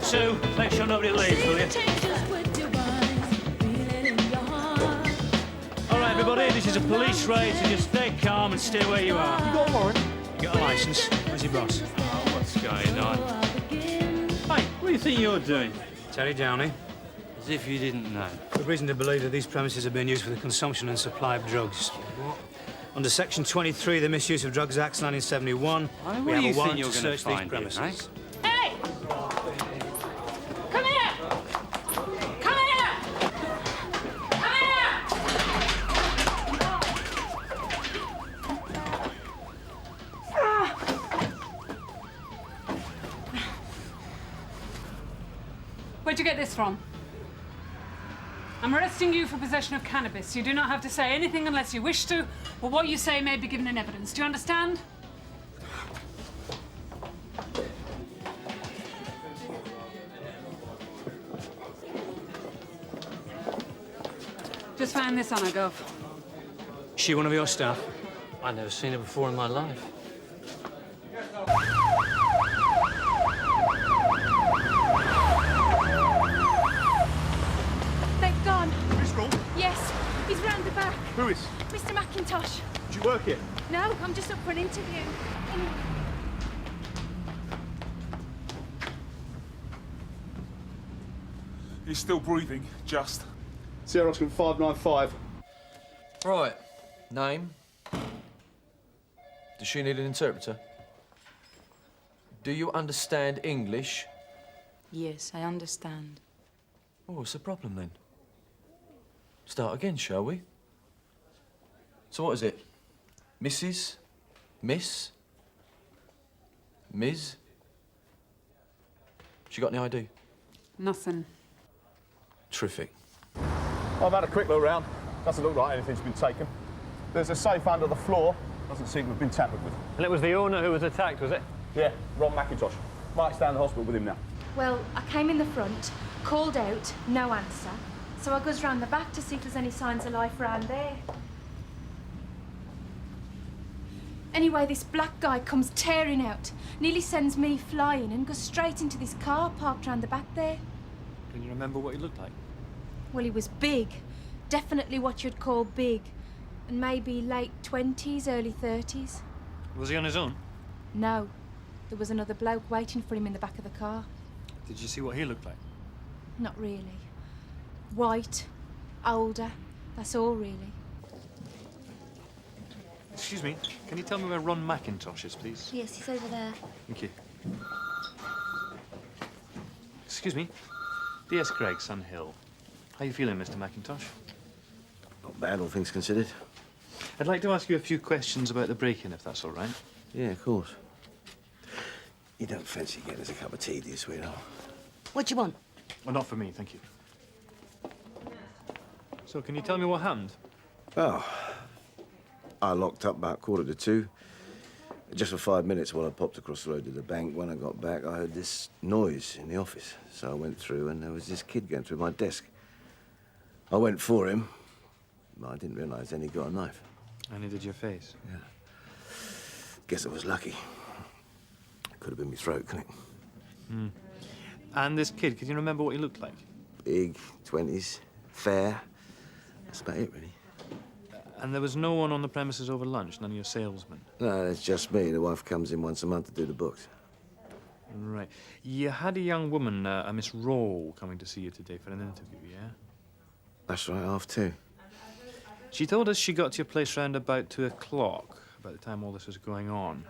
Sue, make sure nobody leaves, will you? All right, everybody, this is a police raid, so just stay calm and stay where you are. You got a warrant? You got a licence. Where's your boss? Oh, what's going on? Hey, what do you think you're doing? Terry Downey. As if you didn't know. We've reason to believe that these premises have been used for the consumption and supply of drugs. What? Under Section 23 of the Misuse of Drugs Act 1971, we have a warrant to search these premises. Right? Hey! Come here! Come here! Come here! Where'd you get this from? I'm arresting you for possession of cannabis. You do not have to say anything unless you wish to, or what you say may be given in evidence. Do you understand? Just found this on her, Gov. Is she one of your staff? I've never seen her before in my life. They've gone. Driscoll? Yes, he's round the back. Who is? Mr. McIntosh. Do you work here? No, I'm just up for an interview. He's still breathing, just. Sierra Oscar 595. Right. Name? Does she need an interpreter? Do you understand English? Yes, I understand. Oh, what's the problem then? Start again, shall we? So what is it? Mrs? Miss? Ms? She got any ID? Nothing. Terrific. I've had a quick look round. Doesn't look like anything's been taken. There's a safe under the floor. Doesn't seem to have been tampered with. And it was the owner who was attacked, was it? Yeah, Ron McIntosh. Mike's down the hospital with him now. Well, I came in the front, called out, no answer. So I goes round the back to see if there's any signs of life around there. Anyway, this black guy comes tearing out, nearly sends me flying and goes straight into this car parked round the back there. Can you remember what he looked like? Well, he was big. Definitely what you'd call big. And maybe late 20s, early 30s. Was he on his own? No. There was another bloke waiting for him in the back of the car. Did you see what he looked like? Not really. White, older, that's all really. Excuse me, can you tell me where Ron McIntosh is, please? Yes, he's over there. Thank you. Excuse me. D.S. Craig, Sun Hill. How you feeling, Mr. McIntosh? Not bad, all things considered. I'd like to ask you a few questions about the break-in, if that's all right. Yeah, of course. You don't fancy getting us a cup of tea, do you, sweetheart? What do you want? Well, not for me, thank you. So, can you tell me what happened? Oh, I locked up about 1:45. Just for 5 minutes while I popped across the road to the bank. When I got back, I heard this noise in the office. So I went through, and there was this kid going through my desk. I went for him, but I didn't realise then he got a knife. And he did your face? Yeah. Guess I was lucky. Could have been my throat, couldn't it? Hmm. And this kid, can you remember what he looked like? Big, 20s, fair. That's about it, really. And there was no one on the premises over lunch, none of your salesmen? No, it's just me. The wife comes in once a month to do the books. Right. You had a young woman, a Miss Rowe, coming to see you today for an interview, yeah? That's right, 2:30. She told us she got to your place round about 2 o'clock, about the time all this was going on.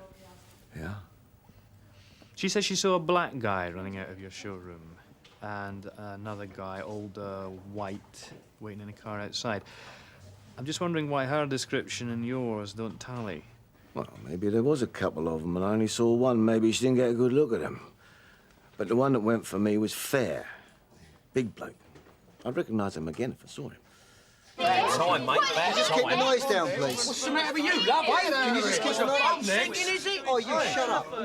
Yeah? She says she saw a black guy running out of your showroom and another guy, older, white, waiting in a car outside. I'm just wondering why her description and yours don't tally. Well, maybe there was a couple of them and I only saw one. Maybe she didn't get a good look at him. But the one that went for me was fair. Big bloke. I'd recognise him again if I saw him. Bad time, mate. Bad Just keep the time. noise down, please. What's the matter with you, love? Can you just keep the phone next? Is it? Oh, you shut up. All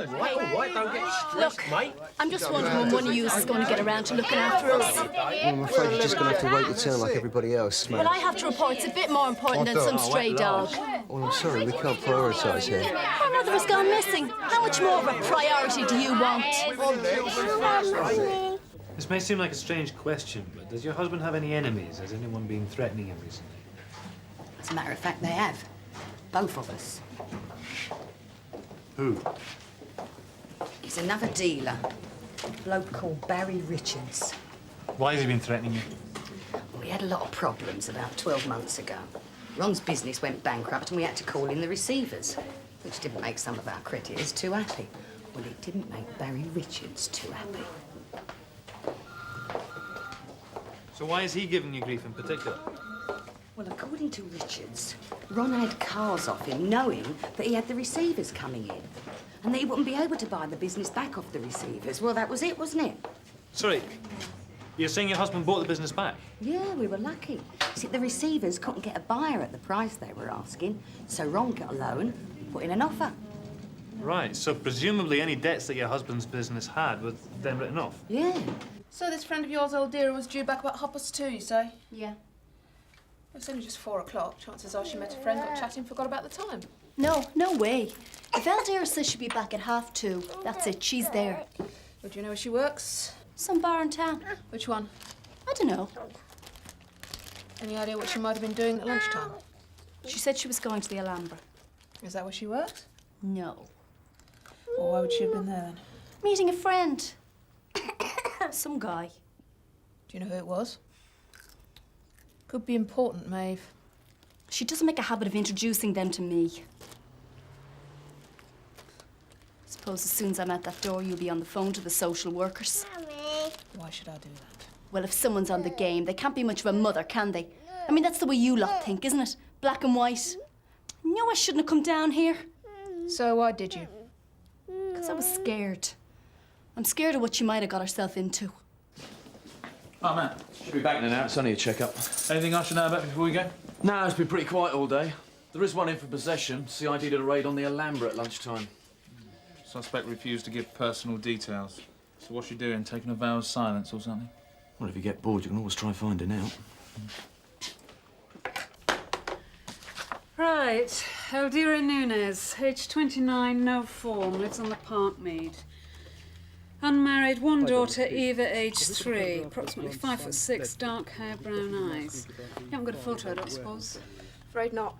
right, don't get stressed, mate. I'm just wondering when one of you is going to get around to looking after us. Well, I'm afraid you're just going to have to wait your turn like everybody else, man. Well, I have to report it's a bit more important than some stray dog. Well, I'm sorry, we can't prioritise here. My mother has gone missing. How much more of a priority do you want? This may seem like a strange question, but does your husband have any enemies? Has anyone been threatening him recently? As a matter of fact, they have. Both of us. Who? He's another dealer. A bloke called Barry Richards. Why has he been threatening you? We had a lot of problems about 12 months ago. Ron's business went bankrupt and we had to call in the receivers, which didn't make some of our creditors too happy. Well, it didn't make Barry Richards too happy. So why is he giving you grief in particular? Well, according to Richards, Ron had cars off him, knowing that he had the receivers coming in, and that he wouldn't be able to buy the business back off the receivers. Well, that was it, wasn't it? Sorry, you're saying your husband bought the business back? Yeah, we were lucky. See, the receivers couldn't get a buyer at the price they were asking, so Ron got a loan, put in an offer. Right, so presumably any debts that your husband's business had were then written off? Yeah. So this friend of yours, old dear, was due back about 2:30, you say? Yeah. It's only just 4 o'clock. Chances are she met a friend, got chatting, forgot about the time. No, no way. If Eldear says she'll be back at 2:30, that's it, she's there. Well, do you know where she works? Some bar in town. Which one? I don't know. Any idea what she might have been doing at lunchtime? She said she was going to the Alhambra. Is that where she works? No. Well, why would she have been there then? Meeting a friend. Some guy. Do you know who it was? Could be important, Maeve. She doesn't make a habit of introducing them to me. Suppose as soon as I'm at that door, you'll be on the phone to the social workers. Mommy. Why should I do that? Well, if someone's on the game, they can't be much of a mother, can they? I mean, that's the way you lot think, isn't it? Black and white. No, I shouldn't have come down here. So why did you? Because I was scared. I'm scared of what she might have got herself into. Oh, Matt. Should be back in an hour. It's only a checkup. Anything I should know about before we go? No, it's been pretty quiet all day. There is one in for possession. CID did a raid on the Alhambra at lunchtime. Suspect refused to give personal details. So what's she doing? Taking a vow of silence or something? Well, if you get bored, you can always try finding out. Right. Eldira Nunes, age 29, no form, lives on the Parkmead. Unmarried, one daughter, Eva, age 3, approximately 5'6", dark hair, brown eyes. You haven't got a photo, I don't suppose? Afraid not.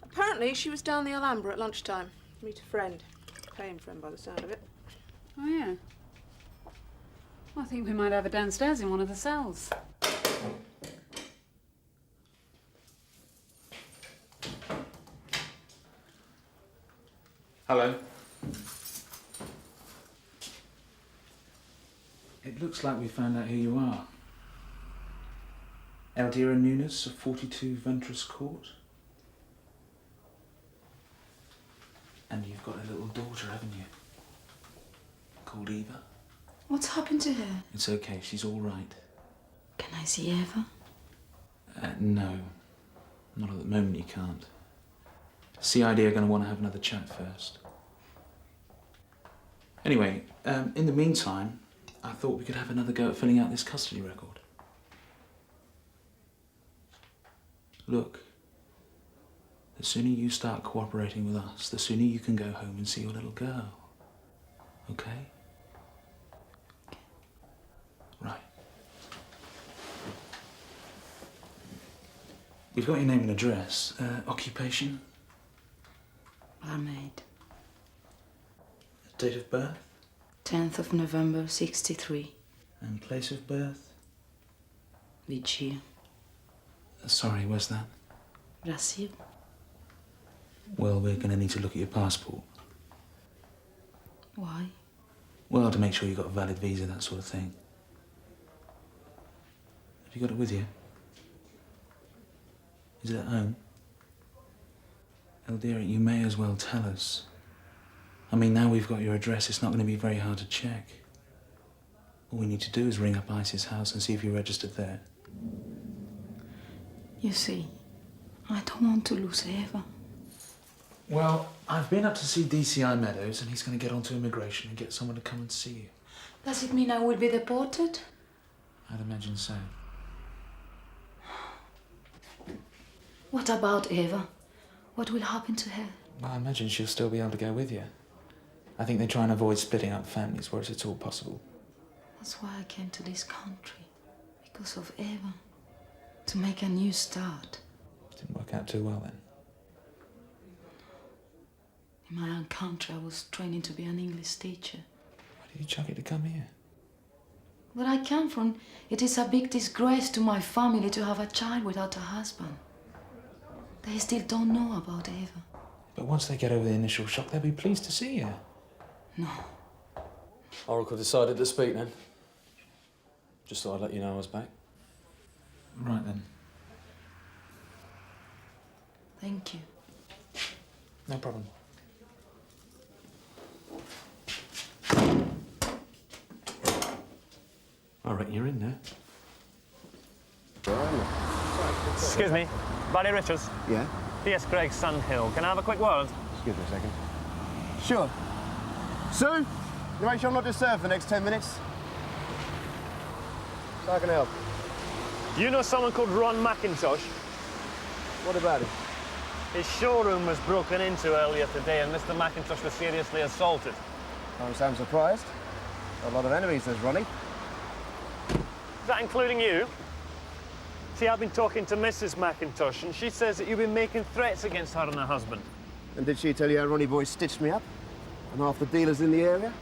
Apparently, she was down the Alhambra at lunchtime. Meet a friend. Paying friend by the sound of it. Oh, yeah. Well, I think we might have her downstairs in one of the cells. Hello. It looks like we found out who you are. Eldira Nunes of 42 Ventress Court. And you've got a little daughter, haven't you? Called Eva. What's happened to her? It's okay, she's all right. Can I see Eva? No. Not at the moment, you can't. CID are going to want to have another chat first. Anyway, in the meantime, I thought we could have another go at filling out this custody record. Look, the sooner you start cooperating with us, the sooner you can go home and see your little girl. Okay? Right. We've got your name and address. Occupation? Barmaid. Date of birth? 10th of November, 63. And place of birth? Vigia. Sorry, where's that? Brazil. Well, we're going to need to look at your passport. Why? Well, to make sure you've got a valid visa, that sort of thing. Have you got it with you? Is it at home? Eldira, you may as well tell us. I mean, now we've got your address, it's not going to be very hard to check. All we need to do is ring up Ice's house and see if you're registered there. You see, I don't want to lose Eva. Well, I've been up to see D.C.I. Meadows, and he's going to get onto immigration and get someone to come and see you. Does it mean I will be deported? I'd imagine so. What about Eva? What will happen to her? Well, I imagine she'll still be able to go with you. I think they try and avoid splitting up families where it's at all possible. That's why I came to this country. Because of Eva. To make a new start. Didn't work out too well then. In my own country, I was training to be an English teacher. Why did you chuck it to come here? Where I come from, it is a big disgrace to my family to have a child without a husband. They still don't know about Eva. But once they get over the initial shock, they'll be pleased to see you. No. Oracle decided to speak then. Just thought I'd let you know I was back. Right then. Thank you. No problem. I reckon you're in there. Excuse me, Barney Richards. Yeah? P.S. Craig Sunhill. Can I have a quick word? Excuse me a second. Sure. Sue, you make sure I'm not disturbed for the next 10 minutes? So I can help. You know someone called Ron McIntosh? What about it? His showroom was broken into earlier today and Mr. McIntosh was seriously assaulted. Don't sound surprised. Got a lot of enemies, there's Ronnie. Is that including you? See, I've been talking to Mrs. McIntosh and she says that you've been making threats against her and her husband. And did she tell you how Ronnie boy stitched me up? And half the dealers in the area?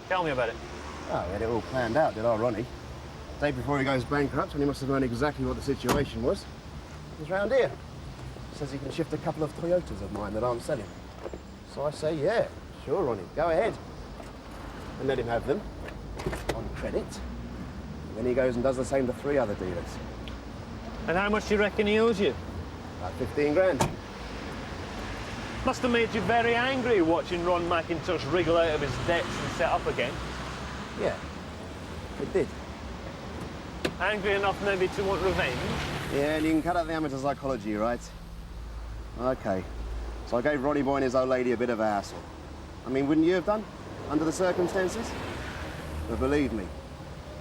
Tell me about it. Oh, we had it all planned out, did our Ronnie? The day before he goes bankrupt, when he must have known exactly what the situation was, he's round here. Says he can shift a couple of Toyotas of mine that I'm selling. So I say, yeah, sure, Ronnie, go ahead. And let him have them, on credit. And then he goes and does the same to 3 other dealers. And how much do you reckon he owes you? About 15 grand. Must have made you very angry watching Ron McIntosh wriggle out of his debts and set up again. Yeah, it did. Angry enough maybe to want revenge? Yeah, and you can cut out the amateur psychology, right? Okay. So I gave Ronnie boy and his old lady a bit of a hassle. I mean, wouldn't you have done, under the circumstances? But believe me,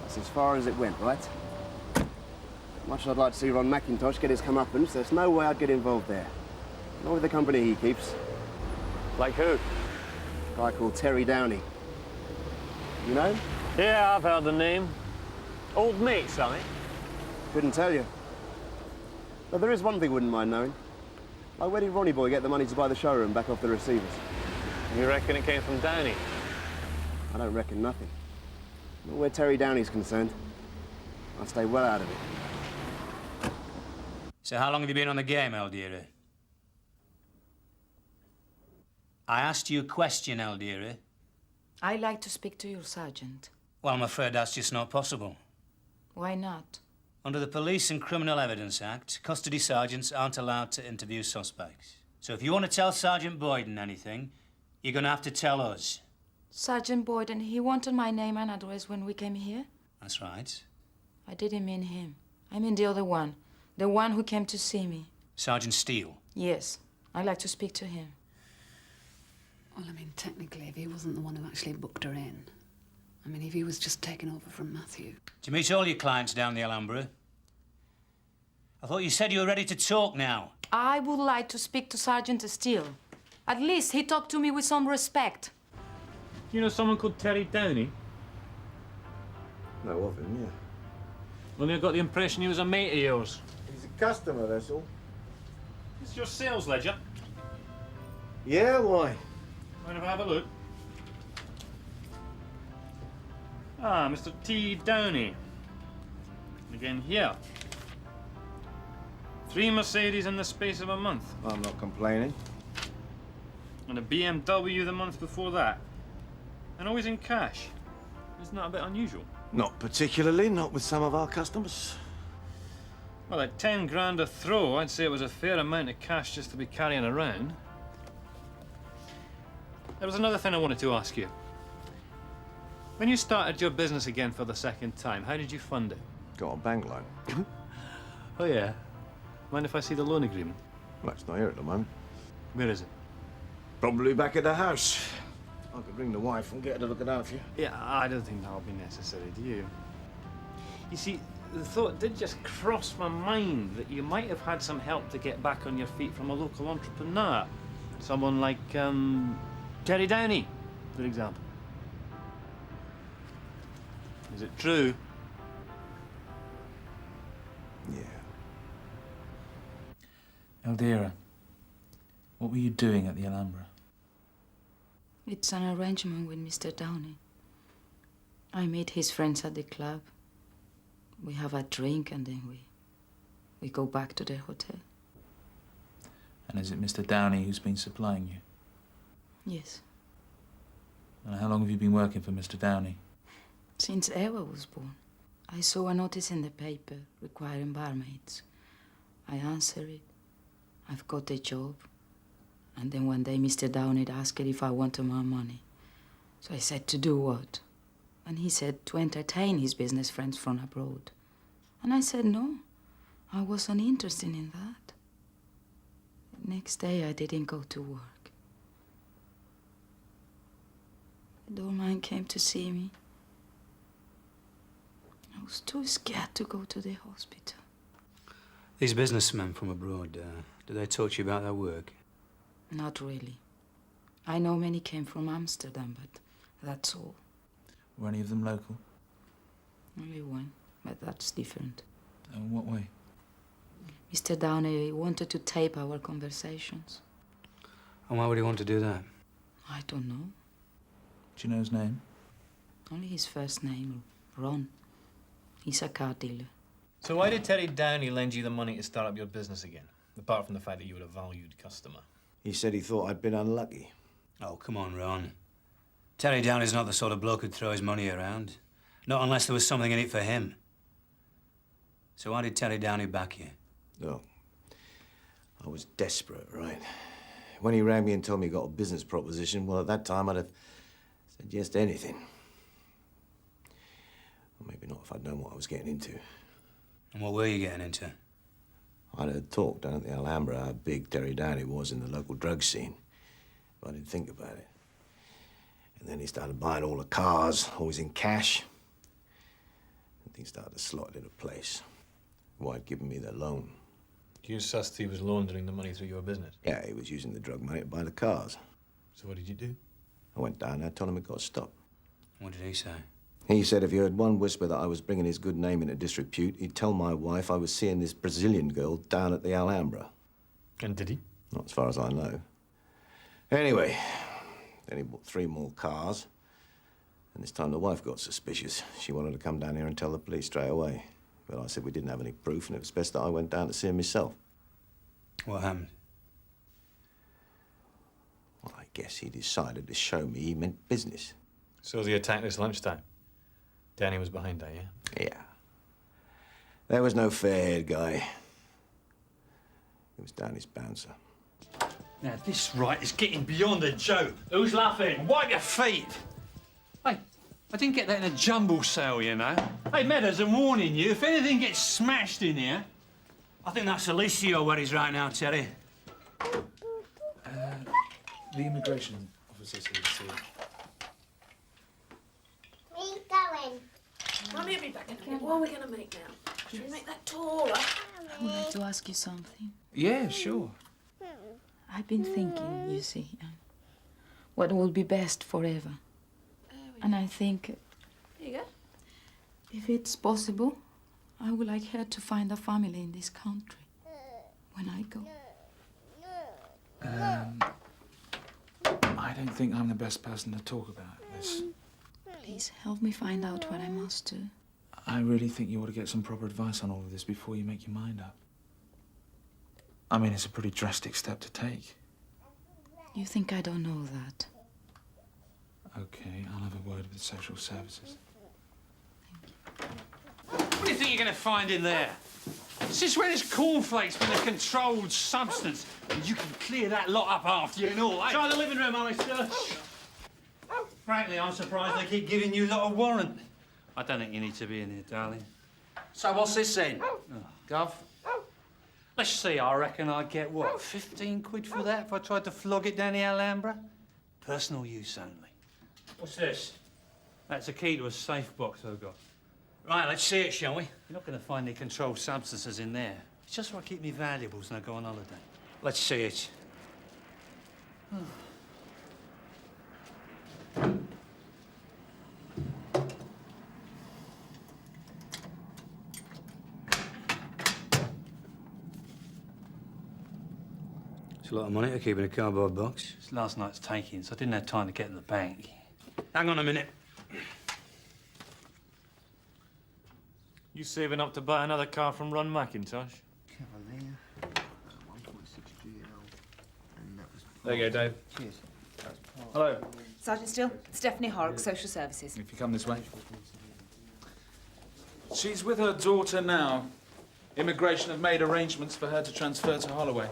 that's as far as it went, right? Much I'd like to see Ron McIntosh get his comeuppance, there's no way I'd get involved there. Not with the company he keeps. Like who? A guy called Terry Downey. You know? Yeah, I've heard the name. Old mates, are they? Couldn't tell you. But there is one thing I wouldn't mind knowing. Like, where did Ronnie boy get the money to buy the showroom back off the receivers? You reckon it came from Downey? I don't reckon nothing. Not where Terry Downey's concerned. I'll stay well out of it. So how long have you been on the game, Eldiera? I asked you a question, Eldiera. I'd like to speak to your sergeant. Well, I'm afraid that's just not possible. Why not? Under the Police and Criminal Evidence Act, custody sergeants aren't allowed to interview suspects. So if you want to tell Sergeant Boyden anything, you're going to have to tell us. Sergeant Boyden, he wanted my name and address when we came here? That's right. I didn't mean him. I mean the other one. The one who came to see me. Sergeant Steele? Yes. I'd like to speak to him. Well, I mean, technically, if he wasn't the one who actually booked her in. I mean, if he was just taking over from Matthew. Do you meet all your clients down the Alhambra? I thought you said you were ready to talk now. I would like to speak to Sergeant Steele. At least he talked to me with some respect. You know someone called Terry Downey? Know of him, yeah. Only I got the impression he was a mate of yours. He's a customer, that's all. It's your sales ledger. Yeah, why? Mind if I have a look? Ah, Mr. T. Downey. Again here. 3 Mercedes in the space of a month. I'm not complaining. And a BMW the month before that. And always in cash. Isn't that a bit unusual? Not particularly, not with some of our customers. Well, at 10 grand a throw, I'd say it was a fair amount of cash just to be carrying around. There was another thing I wanted to ask you. When you started your business again for the second time, how did you fund it? Got a bank loan. Oh, yeah? Mind if I see the loan agreement? Well, it's not here at the moment. Where is it? Probably back at the house. I could ring the wife and get her to look it out for you. Yeah, I don't think that'll be necessary, do you? You see, the thought did just cross my mind that you might have had some help to get back on your feet from a local entrepreneur. Someone like, Terry Downey, for example. Is it true? Yeah. Eldera, what were you doing at the Alhambra? It's an arrangement with Mr. Downey. I meet his friends at the club. We have a drink and then we go back to the hotel. And is it Mr. Downey who's been supplying you? Yes. And how long have you been working for Mr. Downey? Since Eva was born. I saw a notice in the paper requiring barmaids. I answered it. I've got a job. And then one day Mr. Downey asked if I wanted more money. So I said, to do what? And he said to entertain his business friends from abroad. And I said no. I wasn't interested in that. Next day I didn't go to work. The doorman came to see me. I was too scared to go to the hospital. These businessmen from abroad, do they talk to you about their work? Not really. I know many came from Amsterdam, but that's all. Were any of them local? Only one, but that's different. In what way? Mr. Downey wanted to tape our conversations. And why would he want to do that? I don't know. Do you know his name? Only his first name, Ron. He's a car dealer. So why did Terry Downey lend you the money to start up your business again? Apart from the fact that you were a valued customer. He said he thought I'd been unlucky. Oh, come on, Ron. Terry Downey's not the sort of bloke who'd throw his money around. Not unless there was something in it for him. So why did Terry Downey back you? No. I was desperate, right? When he rang me and told me he got a business proposition, well, at that time I'd have said yes to anything. Or maybe not if I'd known what I was getting into. And what were you getting into? I'd heard talk down at the Alhambra how big Terry Downey was in the local drug scene. But I didn't think about it. And then he started buying all the cars, always in cash. And things started to slot into place. Well, I'd given me the loan. You sussed he was laundering the money through your business? Yeah, he was using the drug money to buy the cars. So what did you do? I went down there, told him it got stopped. What did he say? He said if he heard one whisper that I was bringing his good name into disrepute, he'd tell my wife I was seeing this Brazilian girl down at the Alhambra. And did he? Not as far as I know. Anyway, then he bought 3 more cars. And this time the wife got suspicious. She wanted to come down here and tell the police straight away. But I said we didn't have any proof and it was best that I went down to see him myself. What happened? Well, I guess he decided to show me he meant business. So the attack this lunchtime? Danny was behind that, yeah? Yeah. There was no fair-haired guy. It was Downey's bouncer. Now, this right is getting beyond a joke. Who's laughing? Wipe your feet! Hey, I didn't get that in a jumble sale, you know. Hey, Meadows, I'm warning you, if anything gets smashed in here... I think that's Alicia where he's right now, Terry. The immigration officer's here to see you. Where are you going? Mummy will be back in a minute. What are we going to make now? Should we make that taller? I would like to ask you something. Yeah, sure. I've been thinking, you see, what will be best forever. And I think... Here you go. If it's possible, I would like her to find a family in this country when I go. I don't think I'm the best person to talk about this. Please help me find out what I must do. I really think you ought to get some proper advice on all of this before you make your mind up. I mean, it's a pretty drastic step to take. You think I don't know that? Okay, I'll have a word with social services. What do you think you're going to find in there? Since when has cornflakes been a controlled substance? And you can clear that lot up after you and all, eh? Try the living room, Alistair. Frankly, I'm surprised they keep giving you lot a warrant. I don't think you need to be in here, darling. So what's this then? Gov? Let's see, I reckon I'd get, what, 15 quid for that if I tried to flog it down the Alhambra? Personal use only. What's this? That's a key to a safe box I've got. Right, let's see it, shall we? You're not going to find any controlled substances in there. It's just where I keep me valuables when I go on holiday. Let's see it. It's a lot of money to keep in a cardboard box. It's last night's taking, so I didn't have time to get to the bank. Hang on a minute. You saving up to buy another car from Ron McIntosh? There you go, Dave. Cheers. Hello. Sergeant Steele, Stephanie Horrocks, Social Services. If you come this way. She's with her daughter now. Immigration have made arrangements for her to transfer to Holloway.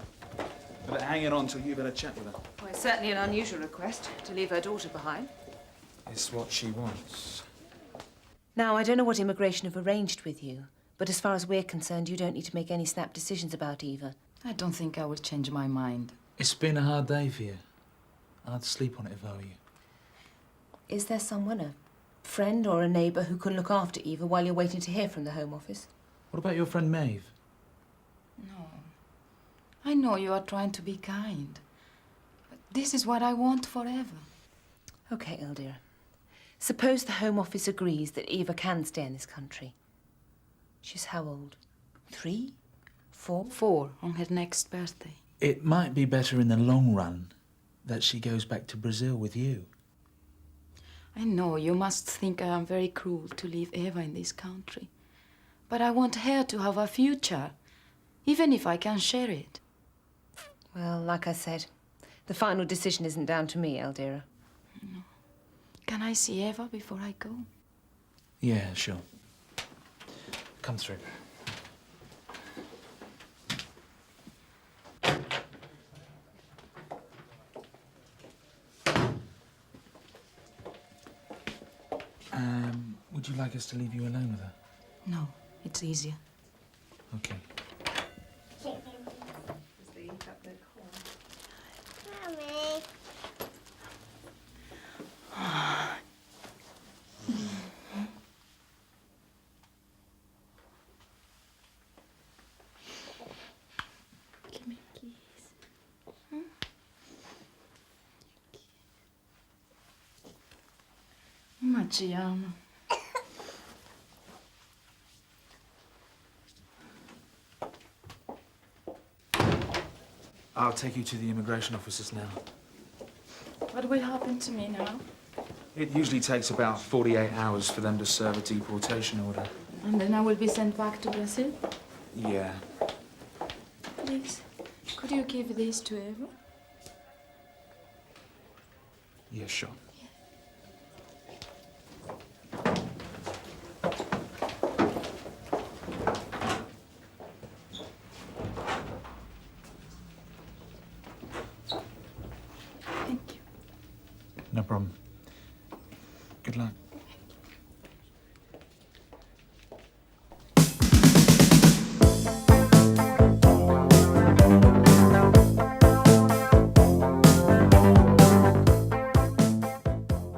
But they're hanging on till you've had a chat with her. Well, it's certainly an unusual request to leave her daughter behind. It's what she wants. Now, I don't know what immigration have arranged with you, but as far as we're concerned, you don't need to make any snap decisions about Eva. I don't think I will change my mind. It's been a hard day for you. I'd sleep on it if I were you. Is there someone, a friend or a neighbour, who can look after Eva while you're waiting to hear from the Home Office? What about your friend Maeve? No. I know you are trying to be kind, but this is what I want forever. OK, Eldear. Suppose the Home Office agrees that Eva can stay in this country. She's how old? 3? 4? 4 on her next birthday. It might be better in the long run that she goes back to Brazil with you. I know you must think I am very cruel to leave Eva in this country. But I want her to have a future, even if I can share it. Well, like I said, the final decision isn't down to me, Eldear. No. Can I see Eva before I go? Yeah, sure. Come through. Would you like us to leave you alone with her? No, it's easier. Okay. Mommy. Give me a kiss. Ma ci amo. I'll take you to the immigration officers now. What will happen to me now? It usually takes about 48 hours for them to serve a deportation order. And then I will be sent back to Brazil? Yeah. Please, could you give this to Eva? Yeah, sure. Thank you. No problem. Good luck.